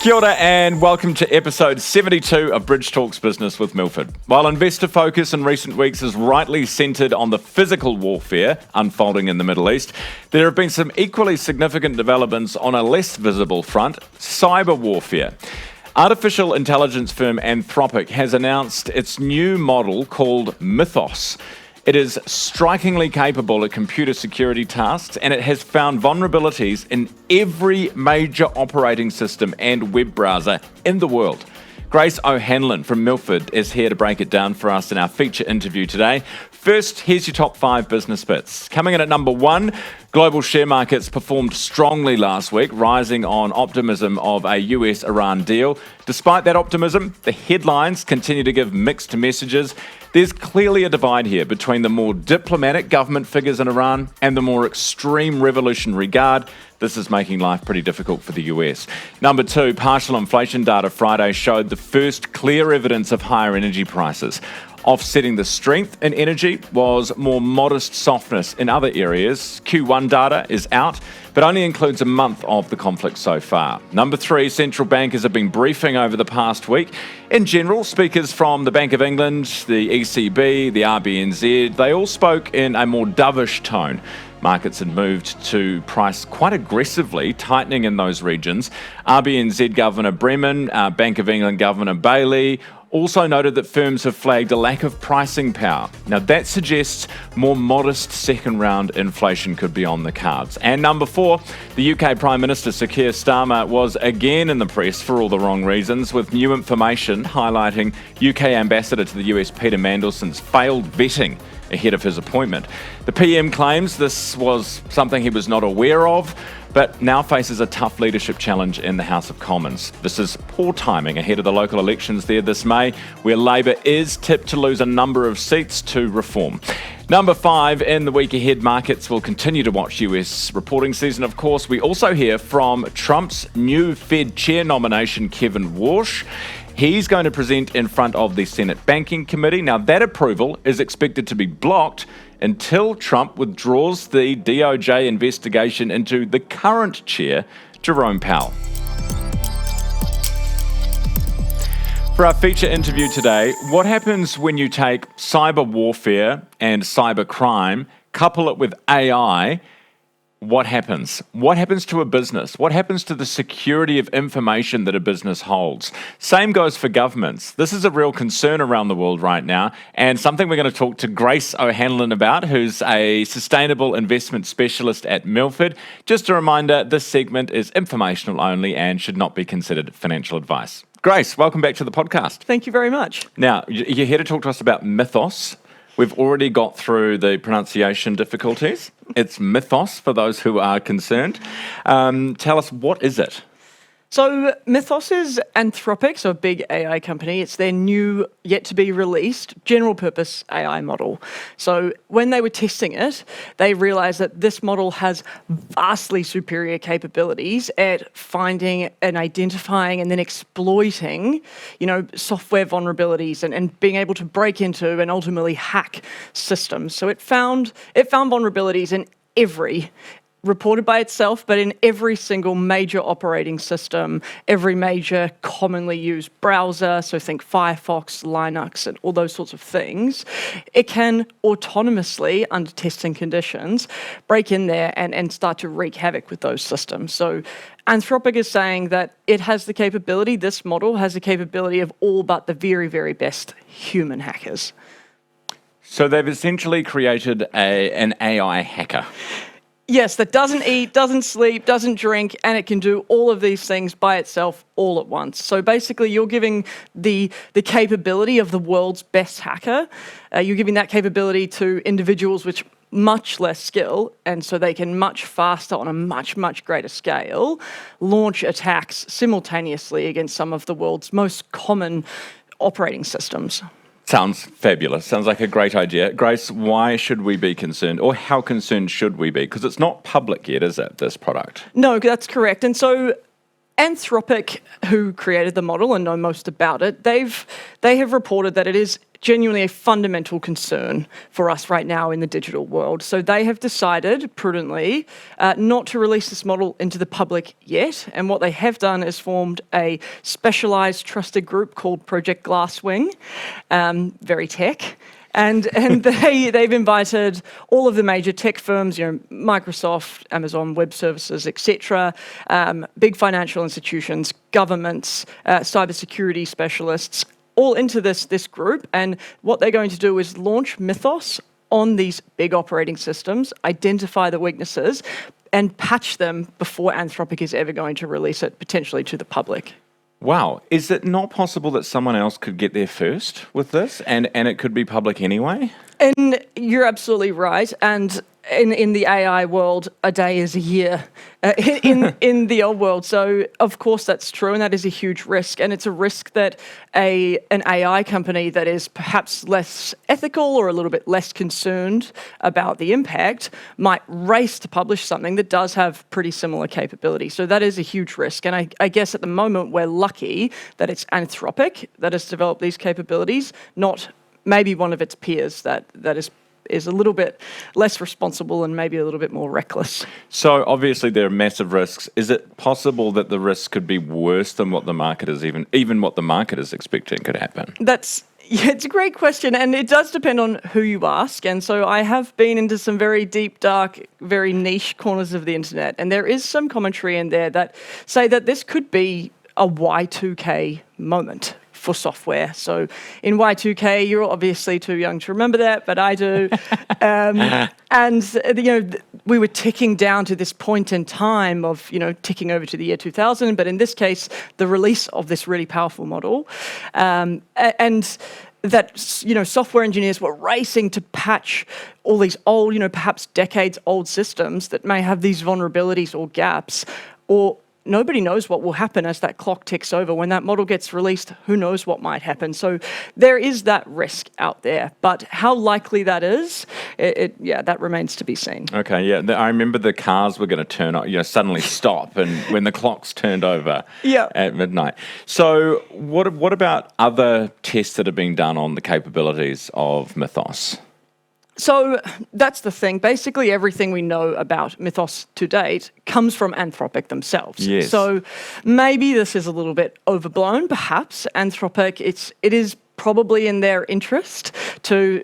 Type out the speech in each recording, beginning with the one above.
Kia ora and welcome to episode 72 of Bridge Talks Business with Milford. While investor focus in recent weeks is rightly centred on the physical warfare unfolding in the Middle East, there have been some equally significant developments on a less visible front, cyber warfare. Artificial intelligence firm Anthropic has announced its new model called Mythos. It is strikingly capable at computer security tasks, and it has found vulnerabilities in every major operating system and web browser in the world. Grace O'Hanlon from Milford is here to break it down for us in our feature interview today. First, here's your top 5 business bits. Coming in at number 1, global share markets performed strongly last week, rising on optimism of a US-Iran deal. Despite that optimism, the headlines continue to give mixed messages. There's clearly a divide here between the more diplomatic government figures in Iran and the more extreme Revolutionary Guard. This is making life pretty difficult for the US. Number 2, partial inflation data Friday showed the first clear evidence of higher energy prices. Offsetting the strength in energy was more modest softness in other areas. Q1 data is out, but only includes a month of the conflict so far. Number 3, central bankers have been briefing over the past week. In general, speakers from the Bank of England, the ECB, the RBNZ, they all spoke in a more dovish tone. Markets had moved to price quite aggressively, tightening in those regions. RBNZ Governor Bremen, Bank of England Governor Bailey also noted that firms have flagged a lack of pricing power. Now that suggests more modest second round inflation could be on the cards. And number 4, the UK Prime Minister Sir Keir Starmer was again in the press for all the wrong reasons, with new information highlighting UK Ambassador to the US Peter Mandelson's failed vetting ahead of his appointment. The PM claims this was something he was not aware of, but now faces a tough leadership challenge in the House of Commons. This is poor timing ahead of the local elections there this May, where Labour is tipped to lose a number of seats to Reform. Number 5, in the week ahead, markets will continue to watch US reporting season, of course. We also hear from Trump's new Fed chair nomination, Kevin Warsh. He's going to present in front of the Senate Banking Committee. Now, that approval is expected to be blocked until Trump withdraws the DOJ investigation into the current chair, Jerome Powell. For our feature interview today, what happens when you take cyber warfare and cyber crime, couple it with AI? What happens? What happens to a business? What happens to the security of information that a business holds? Same goes for governments. This is a real concern around the world right now, and something we're going to talk to Grace O'Hanlon about, who's a sustainable investment specialist at Milford. Just a reminder, this segment is informational only and should not be considered financial advice. Grace, welcome back to the podcast. Thank you very much. Now, you're here to talk to us about Mythos. We've already got through the pronunciation difficulties. It's Mythos for those who are concerned. Tell us, what is it? So Mythos is Anthropic, so a big AI company. It's their new, yet to be released, general purpose AI model. So when they were testing it, they realized that this model has vastly superior capabilities at finding and identifying and then exploiting, software vulnerabilities and being able to break into and ultimately hack systems. So it found vulnerabilities in every reported by itself, but in every single major operating system, every major commonly used browser, so think Firefox, Linux, and all those sorts of things, it can autonomously, under testing conditions, break in there and start to wreak havoc with those systems. So Anthropic is saying that it has the capability, this model has the capability of all but the very, very best human hackers. So they've essentially created an AI hacker. Yes, that doesn't eat, doesn't sleep, doesn't drink, and it can do all of these things by itself all at once. So basically, you're giving the capability of the world's best hacker, you're giving that capability to individuals with much less skill, and so they can much faster, on a much, much greater scale, launch attacks simultaneously against some of the world's most common operating systems. Sounds fabulous. Sounds like a great idea. Grace, why should we be concerned, or how concerned should we be? Because it's not public yet, is it, this product? No, that's correct. And so Anthropic, who created the model and know most about it, they have reported that it is genuinely a fundamental concern for us right now in the digital world. So they have decided prudently not to release this model into the public yet. And what they have done is formed a specialized trusted group called Project Glasswing, very tech. And they've invited all of the major tech firms, Microsoft, Amazon Web Services, etc., big financial institutions, governments, cybersecurity specialists, all into this group. And what they're going to do is launch Mythos on these big operating systems, identify the weaknesses, and patch them before Anthropic is ever going to release it, potentially to the public. Wow. Is it not possible that someone else could get there first with this and it could be public anyway? And you're absolutely right. And in the AI world, a day is a year in the old world. So, of course, that's true. And that is a huge risk. And it's a risk that an AI company that is perhaps less ethical or a little bit less concerned about the impact might race to publish something that does have pretty similar capability. So that is a huge risk. And I guess at the moment, we're lucky that it's Anthropic that has developed these capabilities, not maybe one of its peers that is a little bit less responsible and maybe a little bit more reckless. So obviously there are massive risks. Is it possible that the risks could be worse than what the market is even what the market is expecting could happen? It's a great question, and it does depend on who you ask. And so I have been into some very deep, dark, very niche corners of the internet, and there is some commentary in there that say that this could be a Y2K moment for software. So in Y2K, you're obviously too young to remember that, but I do. We were ticking down to this point in time of, ticking over to the year 2000. But in this case, the release of this really powerful model, and that, software engineers were racing to patch all these old, perhaps decades old systems that may have these vulnerabilities or gaps, or nobody knows what will happen as that clock ticks over. When that model gets released, who knows what might happen? So there is that risk out there. But how likely that is, that remains to be seen. Okay, yeah. I remember the cars were going to turn on, suddenly stop and when the clocks turned over at midnight. So what about other tests that are being done on the capabilities of Mythos? So that's the thing. Basically, everything we know about Mythos to date comes from Anthropic themselves. Yes. So maybe this is a little bit overblown, perhaps. Anthropic, it is probably in their interest to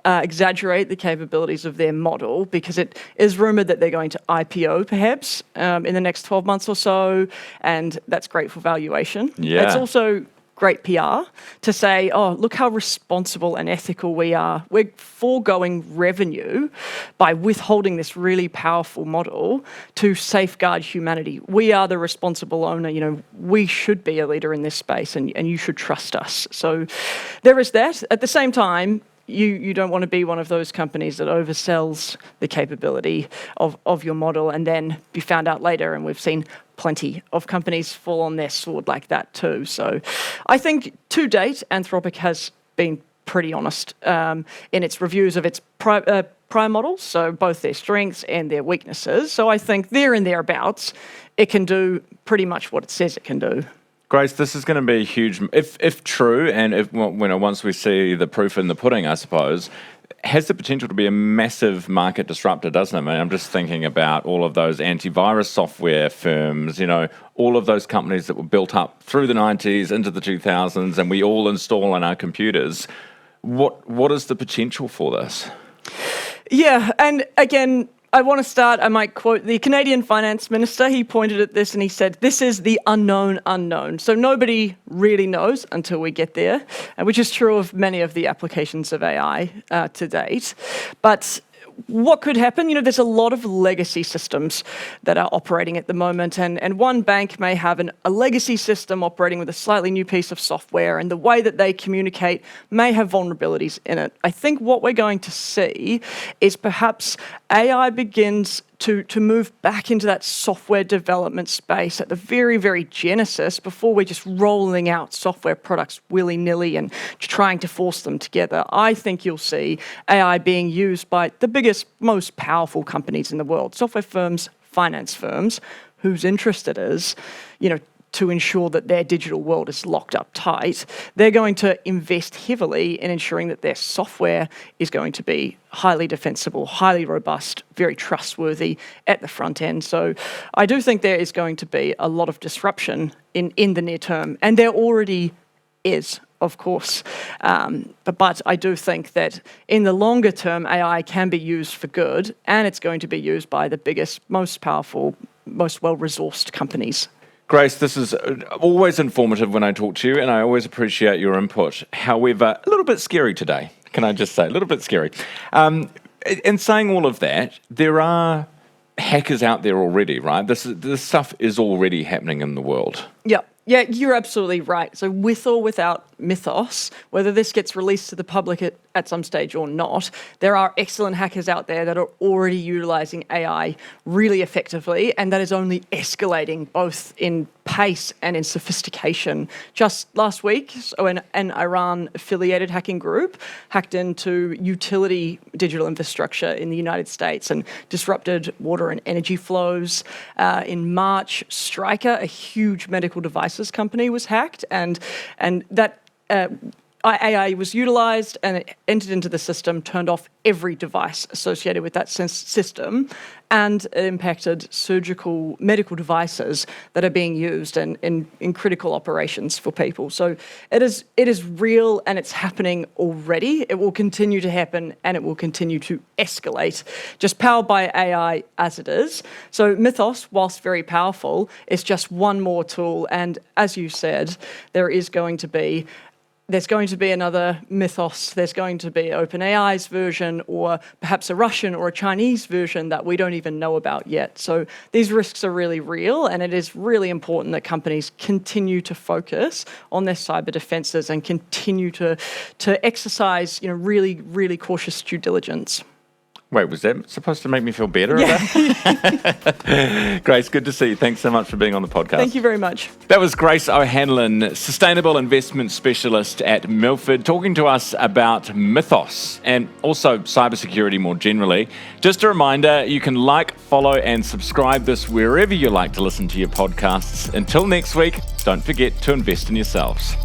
exaggerate the capabilities of their model, because it is rumored that they're going to IPO perhaps in the next 12 months or so, and that's great for valuation. Yeah. It's also great PR to say, oh, look how responsible and ethical we are. We're foregoing revenue by withholding this really powerful model to safeguard humanity. We are the responsible owner. We should be a leader in this space, and you should trust us. So there is that. At the same time, you don't want to be one of those companies that oversells the capability of your model and then be found out later. And we've seen plenty of companies fall on their sword like that too. So I think to date, Anthropic has been pretty honest in its reviews of its prior models, so both their strengths and their weaknesses. So I think there and thereabouts, it can do pretty much what it says it can do. Grace, this is going to be huge, if true, and if once we see the proof in the pudding, I suppose, has the potential to be a massive market disruptor, doesn't it? I mean, I'm just thinking about all of those antivirus software firms, all of those companies that were built up through the 90s into the 2000s, and we all install on our computers. What is the potential for this? Yeah, and again, I might quote the Canadian finance minister. He pointed at this and he said, this is the unknown unknown. So nobody really knows until we get there, which is true of many of the applications of AI to date. But what could happen? There's a lot of legacy systems that are operating at the moment, and one bank may have a legacy system operating with a slightly new piece of software, and the way that they communicate may have vulnerabilities in it. I think what we're going to see is perhaps AI begins to move back into that software development space at the very, very genesis, before we're just rolling out software products willy-nilly and trying to force them together. I think you'll see AI being used by the biggest, most powerful companies in the world, software firms, finance firms whose interest it is, to ensure that their digital world is locked up tight, they're going to invest heavily in ensuring that their software is going to be highly defensible, highly robust, very trustworthy at the front end. So I do think there is going to be a lot of disruption in the near term, and there already is, of course. But I do think that in the longer term, AI can be used for good, and it's going to be used by the biggest, most powerful, most well-resourced companies. Grace, this is always informative when I talk to you, and I always appreciate your input. However, a little bit scary today, can I just say? A little bit scary. In saying all of that, there are hackers out there already, right? This stuff is already happening in the world. Yeah, you're absolutely right. So with or without Mythos, whether this gets released to the public at some stage or not, there are excellent hackers out there that are already utilizing AI really effectively, and that is only escalating both in pace and in sophistication. Just last week, an Iran-affiliated hacking group hacked into utility digital infrastructure in the United States and disrupted water and energy flows. In March, Stryker, a huge medical devices company, was hacked, and that AI was utilized and it entered into the system, turned off every device associated with that system, and it impacted surgical medical devices that are being used in critical operations for people. So it is real, and it's happening already. It will continue to happen, and it will continue to escalate, just powered by AI as it is. So Mythos, whilst very powerful, is just one more tool. And as you said, there's going to be another Mythos, there's going to be OpenAI's version, or perhaps a Russian or a Chinese version that we don't even know about yet. So these risks are really real, and it is really important that companies continue to focus on their cyber defenses and continue to exercise, really, really cautious due diligence. Wait, was that supposed to make me feel better? Yeah. Grace, good to see you. Thanks so much for being on the podcast. Thank you very much. That was Grace O'Hanlon, Sustainable Investment Specialist at Milford, talking to us about Mythos and also cybersecurity more generally. Just a reminder, you can like, follow and subscribe this wherever you like to listen to your podcasts. Until next week, don't forget to invest in yourselves.